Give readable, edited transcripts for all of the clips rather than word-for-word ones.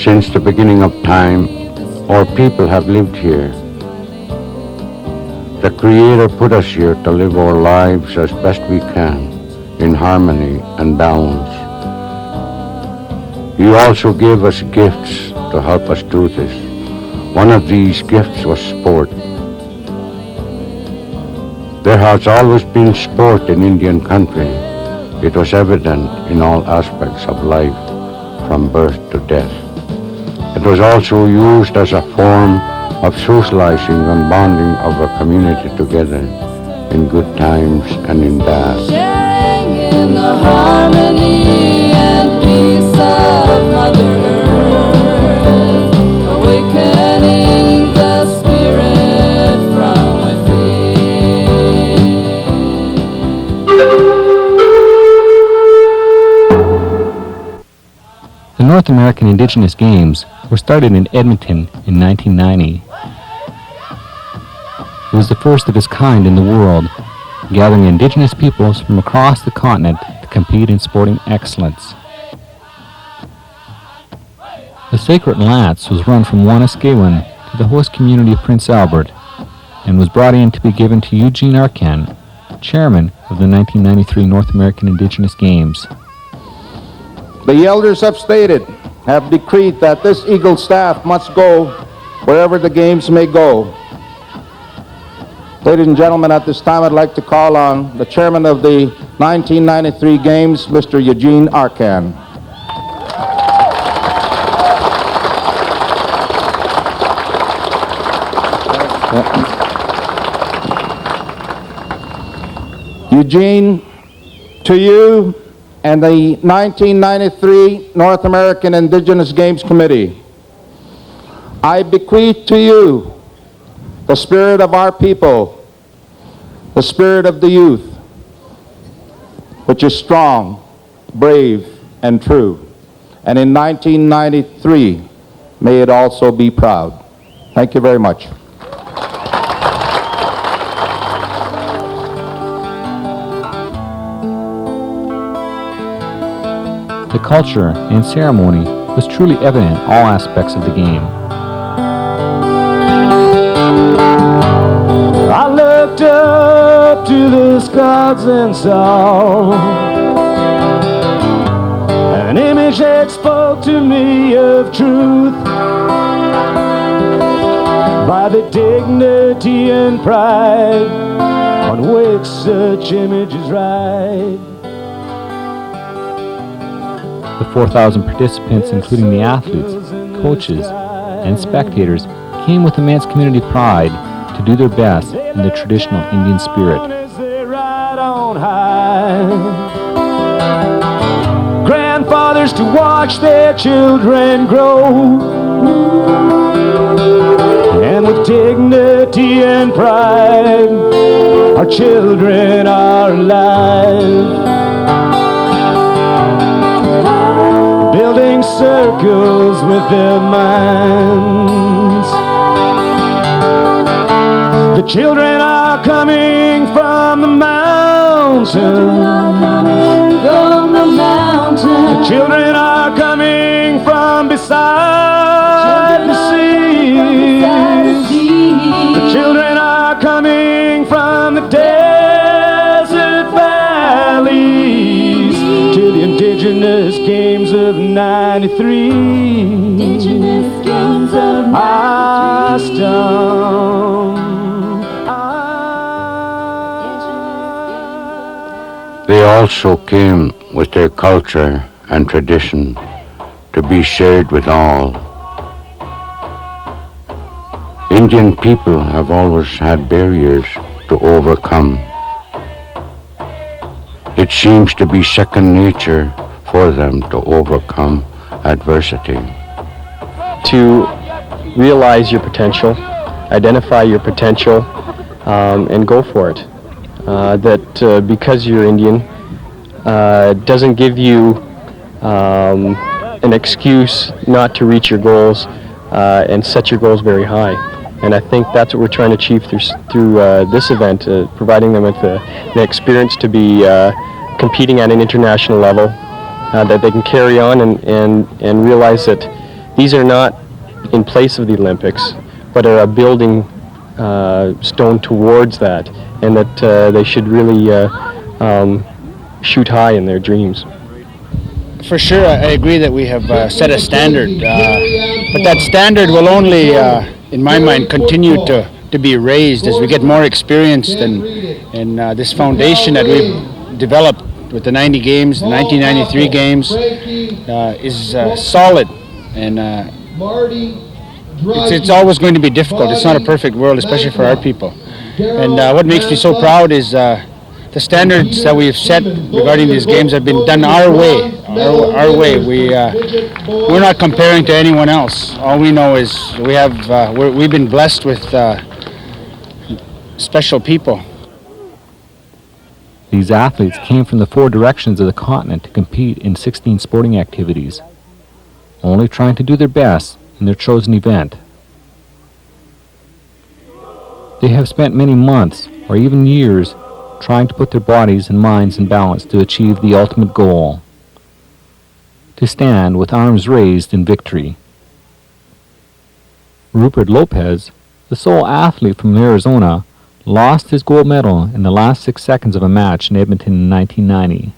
Since the beginning of time, our people have lived here. The Creator put us here to live our lives as best we can, in harmony and balance. He also gave us gifts to help us do this. One of these gifts was sport. There has always been sport in Indian country. It was evident in all aspects of life, from birth to death. It was also used as a form of socializing and bonding of a community together in good times and in bad. Sharing in the harmony and peace of Mother Earth, awakening the spirit from within. The North American Indigenous Games were started in Edmonton in 1990. It was the first of its kind in the world, gathering Indigenous peoples from across the continent to compete in sporting excellence. The Sacred Lance was run from Wanuskewin to the host community of Prince Albert and was brought in to be given to Eugene Arcan, chairman of the 1993 North American Indigenous Games. The elders have decreed that this Eagle staff must go wherever the games may go. Ladies and gentlemen, at this time I'd like to call on the chairman of the 1993 Games, Mr. Eugene Arcan. Eugene, to you and the 1993 North American Indigenous Games Committee, I bequeath to you the spirit of our people, the spirit of the youth, which is strong, brave, and true. And in 1993, may it also be proud. Thank you very much. The culture and ceremony was truly evident in all aspects of the game. I looked up to the skies and saw an image that spoke to me of truth, by the dignity and pride on which such images ride. The 4,000 participants, including the athletes, coaches, and spectators, came with immense community pride to do their best in the traditional Indian spirit. Grandfathers to watch their children grow, and with dignity and pride. Our children are alive, building circles with their minds. The children are coming from the mountains. The children are coming from beside the seas. The children are coming from the desert valleys to the Indigenous Games of '93. Indigenous Games of They also came with their culture and tradition to be shared with all. Indian people have always had barriers to overcome. It seems to be second nature for them to overcome adversity. To realize your potential, identify your potential, and go for it. Because you're Indian doesn't give you an excuse not to reach your goals and set your goals very high. And I think that's what we're trying to achieve through this event, providing them with an experience to be competing at an international level, that they can carry on and realize that these are not in place of the Olympics, but are a building stone towards that, and that they should really shoot high in their dreams. For sure, I agree that we have set a standard, but that standard will only, in my mind, continue to be raised as we get more experienced, and this foundation that we've developed with the 90 games, the 1993 games, is solid, and it's always going to be difficult. It's not a perfect world, especially for our people. And what makes me so proud is the standards that we've set regarding these games have been done our way. Our way. We're not comparing to anyone else. All we know is we've been blessed with special people. These athletes came from the four directions of the continent to compete in 16 sporting activities, only trying to do their best in their chosen event. They have spent many months or even years trying to put their bodies and minds in balance to achieve the ultimate goal: to stand with arms raised in victory. Rupert Lopez, the sole athlete from Arizona, lost his gold medal in the last 6 seconds of a match in Edmonton in 1990.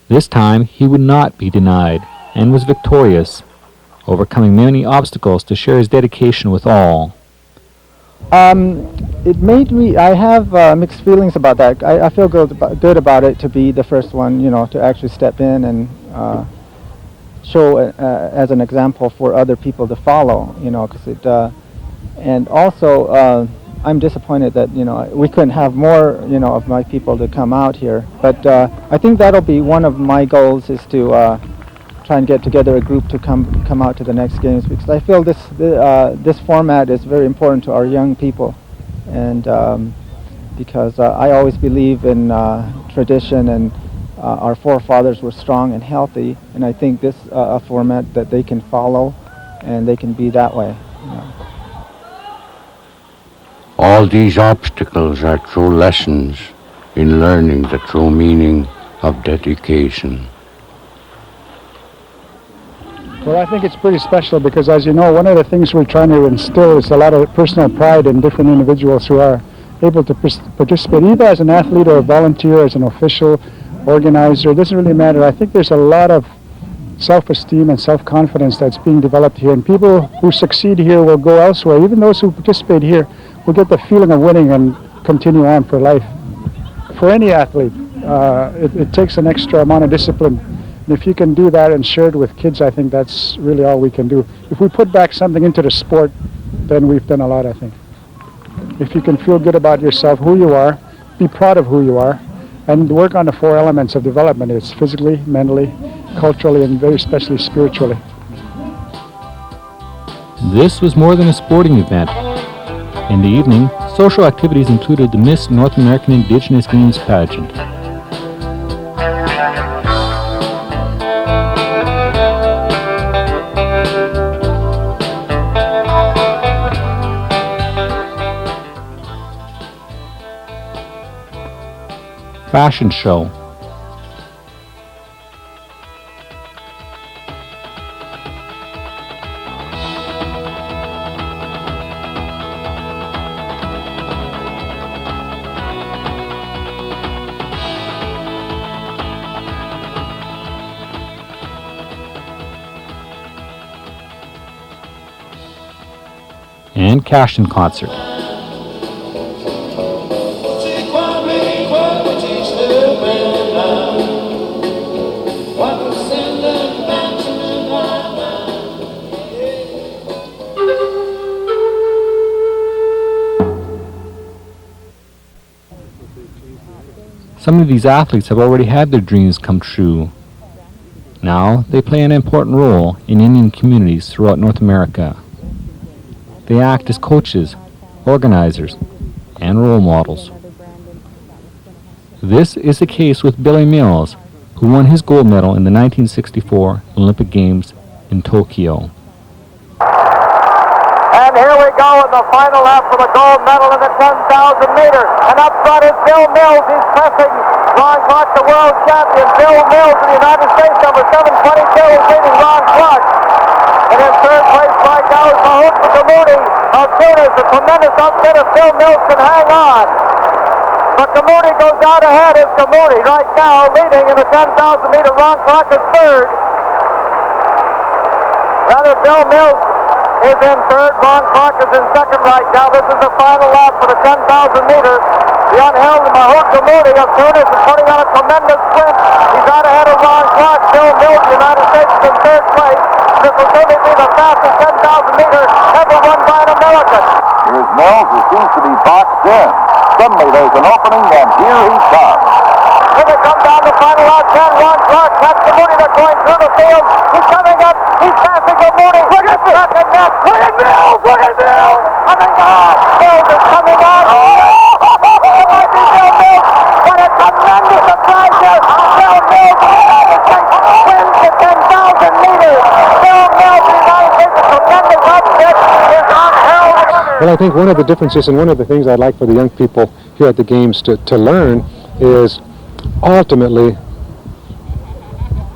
This time he would not be denied and was victorious, overcoming many obstacles to share his dedication with all. It made me, I have mixed feelings about that. I feel good about it to be the first one, to actually step in and show as an example for other people to follow, because it, and also I'm disappointed that, we couldn't have more, of my people to come out here. But I think that'll be one of my goals, is to try and get together a group to come out to the next games, because I feel this format is very important to our young people, and because I always believe in tradition, and our forefathers were strong and healthy, and I think this a format that they can follow and they can be that way. All these obstacles are true lessons in learning the true meaning of dedication. Well, I think it's pretty special because, as you know, one of the things we're trying to instill is a lot of personal pride in different individuals who are able to participate, either as an athlete or a volunteer, as an official, organizer. It doesn't really matter. I think there's a lot of self-esteem and self-confidence that's being developed here, and people who succeed here will go elsewhere. Even those who participate here will get the feeling of winning and continue on for life. For any athlete, it takes an extra amount of discipline. And if you can do that and share it with kids, I think that's really all we can do. If we put back something into the sport, then we've done a lot, I think. If you can feel good about yourself, who you are, be proud of who you are, and work on the four elements of development. It's physically, mentally, culturally, and very especially spiritually. This was more than a sporting event. In the evening, social activities included the Miss North American Indigenous Games pageant. Fashion show. And Cashin concert. Some of these athletes have already had their dreams come true. Now they play an important role in Indian communities throughout North America. They act as coaches, organizers, and role models. This is the case with Billy Mills, who won his gold medal in the 1964 Olympic Games in Tokyo. And here we go in the final lap for the gold medal in the 10,000 meters. And up front is Bill Mills. He's pressing Ron Clark, the world champion. Bill Mills in the United States, number 722, is leading Ron Clark. And in third place right now is Mahout Kamudi of Tunis. A tremendous upset if Bill Mills can hang on. But Kamudi goes out ahead. Is Kamudi right now leading in the 10,000 meter. Ron Clark is third. Rather, Bill Mills is in third. Ron Clark is in second right now. This is the final lap for the 10,000 meters. The unheld Mahout Kamudi of Tunis is putting on a tremendous sprint. He's out ahead of Ron Clark. Bill Mills, United States, is in third place. This will certainly be the fastest 10,000 meters ever won by an American. Here's Mills, who seems to be boxed in. Suddenly there's an opening, and here he comes. Here they come down the final lap. 10, Ron Clark. That's Kamudi. They're going through the field. He's coming up. He's passing Kamudi. Look at this. Look at Mills. Look at Mills. Coming on. Mills is coming on. Oh, it might be Bill Mills. What a tremendous surprise here. Bill Mills, the United States, wins the 10,000 meters. Bill Mills, the United States, a tremendous upset, is unheld. Well, I think one of the differences and one of the things I'd like for the young people here at the Games to learn is ultimately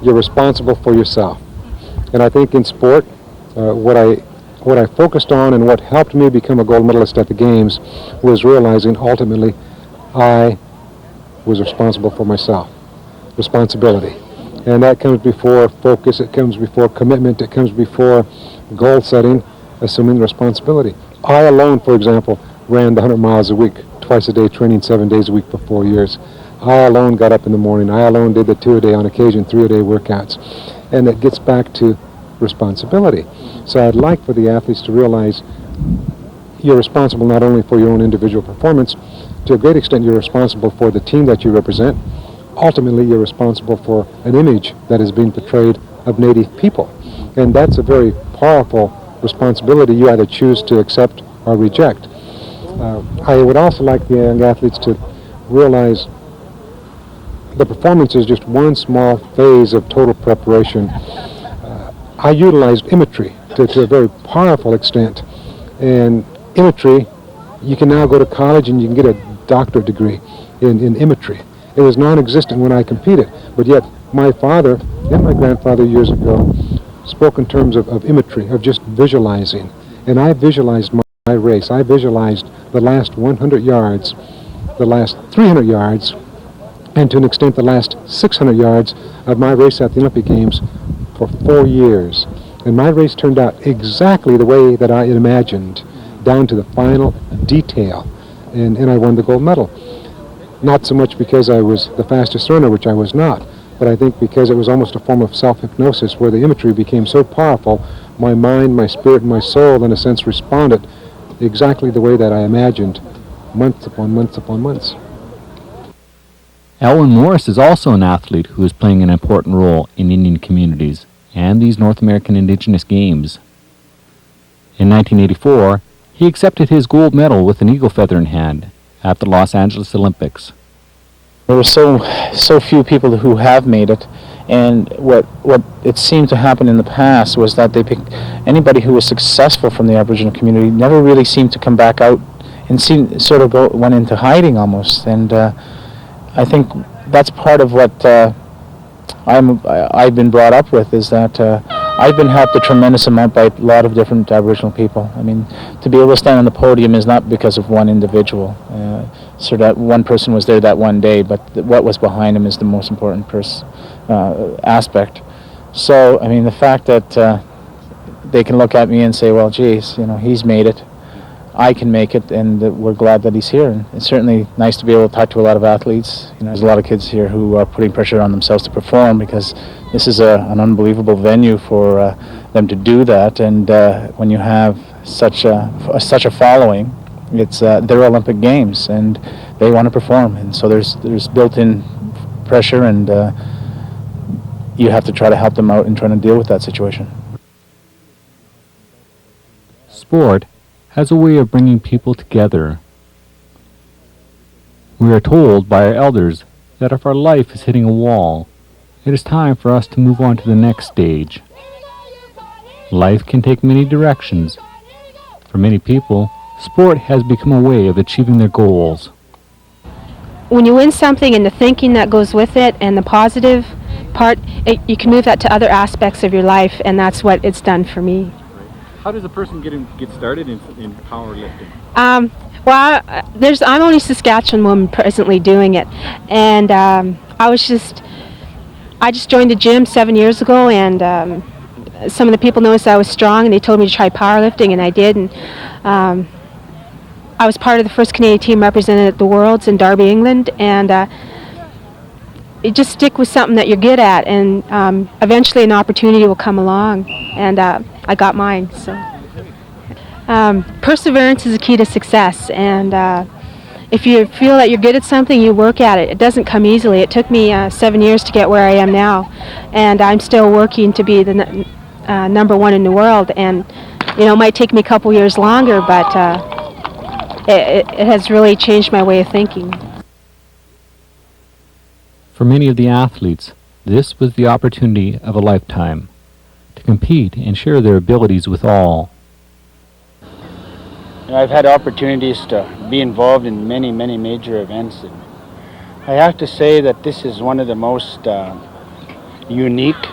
you're responsible for yourself. And I think in sport, what I focused on and what helped me become a gold medalist at the Games was realizing ultimately I was responsible for myself. Responsibility. And that comes before focus, it comes before commitment, it comes before goal setting, assuming responsibility. I alone, for example, ran the 100 miles a week, twice a day, training 7 days a week for 4 years. I alone got up in the morning. I alone did the 2-a-day, on occasion 3-a-day workouts. And it gets back to responsibility. So I'd like for the athletes to realize you're responsible not only for your own individual performance, to a great extent you're responsible for the team that you represent. Ultimately, you're responsible for an image that is being portrayed of Native people. And that's a very powerful responsibility you either choose to accept or reject. I would also like the young athletes to realize the performance is just one small phase of total preparation. I utilized imagery to a very powerful extent. And imagery, you can now go to college and you can get a doctorate degree in imagery. It was non-existent when I competed, but yet my father and my grandfather years ago spoke in terms of imagery, of just visualizing. And I visualized my race. I visualized the last 100 yards, the last 300 yards, and to an extent the last 600 yards of my race at the Olympic Games for 4 years. And my race turned out exactly the way that I imagined, down to the final detail. And I won the gold medal. Not so much because I was the fastest runner, which I was not, but I think because it was almost a form of self-hypnosis where the imagery became so powerful, my mind, my spirit, and my soul, in a sense, responded exactly the way that I imagined, months upon months upon months. Elwin Morris is also an athlete who is playing an important role in Indian communities and these North American Indigenous Games. In 1984, He accepted his gold medal with an eagle feather in hand at the Los Angeles Olympics. There were so few people who have made it, and what it seemed to happen in the past was that they picked anybody who was successful from the Aboriginal community never really seemed to come back out and went into hiding almost. And I think that's part of what I've been brought up with, is that I've been helped a tremendous amount by a lot of different Aboriginal people. I mean, to be able to stand on the podium is not because of one individual. So that one person was there that one day, but what was behind him is the most important aspect. So, I mean, the fact that they can look at me and say, well, geez, he's made it, I can make it, and we're glad that he's here. And it's certainly nice to be able to talk to a lot of athletes. There's a lot of kids here who are putting pressure on themselves to perform, because this is an unbelievable venue for them to do that. And when you have such a following, it's their Olympic Games, and they want to perform. And so there's built-in pressure, and you have to try to help them out in trying to deal with that situation. Sport has a way of bringing people together. We are told by our elders that if our life is hitting a wall, it is time for us to move on to the next stage. Life can take many directions. For many people, sport has become a way of achieving their goals. When you win something, and the thinking that goes with it and the positive part, you can move that to other aspects of your life, and that's what it's done for me. How does a person get started in powerlifting? I'm only a Saskatchewan woman presently doing it, and I just joined the gym 7 years ago, and some of the people noticed I was strong, and they told me to try powerlifting, and I did. And I was part of the first Canadian team represented at the Worlds in Derby, England, and you just stick with something that you're good at, and eventually an opportunity will come along, and I got mine. So perseverance is the key to success, and if you feel that you're good at something, you work at it. It doesn't come easily. It took me 7 years to get where I am now, and I'm still working to be the number one in the world. And it might take me a couple years longer, but it has really changed my way of thinking. For many of the athletes, this was the opportunity of a lifetime to compete and share their abilities with all. I've had opportunities to be involved in many, many major events. And I have to say that this is one of the most unique,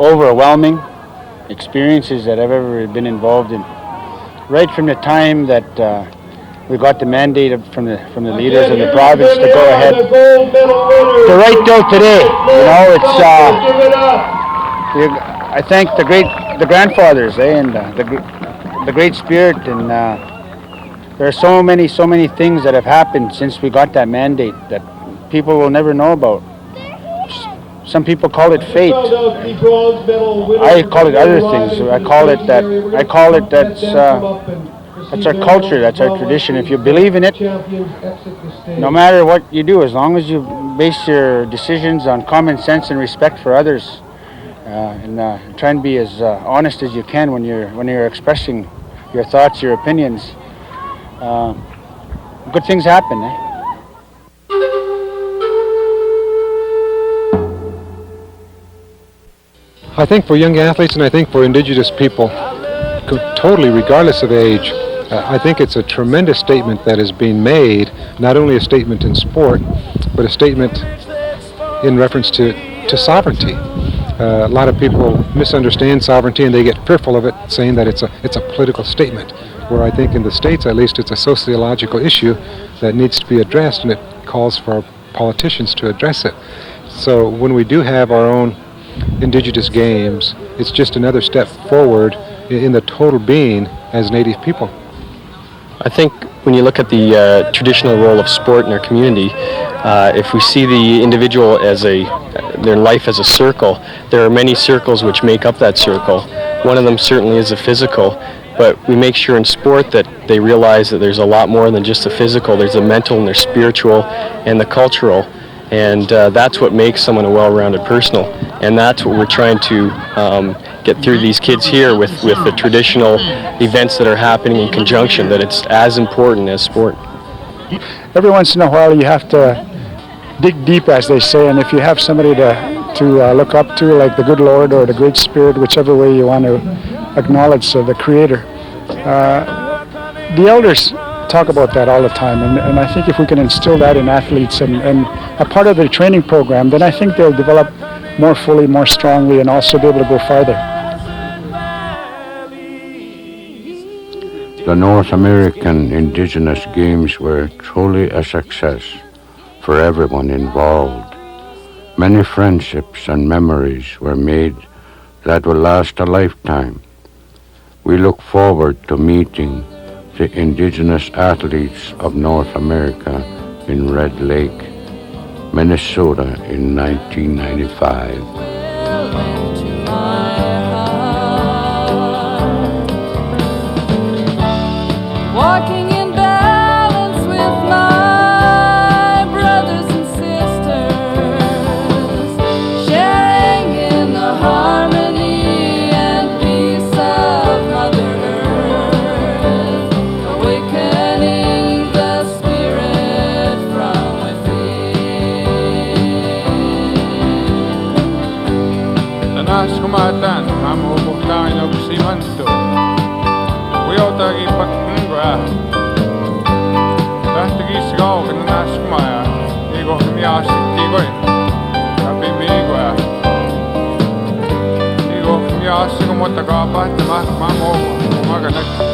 overwhelming experiences that I've ever been involved in. Right from the time that we got the mandate from the leaders of the province to go ahead to right till today. I thank the grandfathers, and the great spirit, and there are so many things that have happened since we got that mandate that people will never know about. Some people call it fate. I call it other things. I call it that's our culture, that's our tradition. If you believe in it, no matter what you do, as long as you base your decisions on common sense and respect for others, and try and be as honest as you can when you're expressing your thoughts, your opinions, good things happen. I think for young athletes, and I think for Indigenous people, totally regardless of age, I think it's a tremendous statement that is being made, not only a statement in sport, but a statement in reference to sovereignty. A lot of people misunderstand sovereignty, and they get fearful of it, saying that it's a political statement, where I think in the States, at least, it's a sociological issue that needs to be addressed, and it calls for politicians to address it. So when we do have our own Indigenous Games, it's just another step forward in the total being as Native people. I think when you look at the traditional role of sport in our community, if we see the individual as their life as a circle, there are many circles which make up that circle. One of them certainly is the physical, but we make sure in sport that they realize that there's a lot more than just the physical. There's the mental and there's spiritual and the cultural, and that's what makes someone a well-rounded person, and that's what we're trying to get through these kids here with the traditional events that are happening in conjunction, that it's as important as sport. Every once in a while you have to dig deep, as they say, and if you have somebody to look up to, like the good Lord or the Great Spirit, whichever way you want to acknowledge the Creator, the elders talk about that all the time, and I think if we can instill that in athletes and a part of their training program, then I think they'll develop more fully, more strongly, and also be able to go farther. The North American Indigenous Games were truly a success for everyone involved. Many friendships and memories were made that will last a lifetime. We look forward to meeting the Indigenous athletes of North America in Red Lake, Minnesota in 1995. Walking in balance with my brothers and sisters, sharing in the harmony and peace of Mother Earth, awakening the spirit from within. Tanas kumatan, amo buktain of simanto. We all tagi patungwa. Tagi sigaw kananas kumaya. Igo kumiyasik tigoy. Kapi migwa. Igo kumiyasik kumotagapat, mamo, umaganag.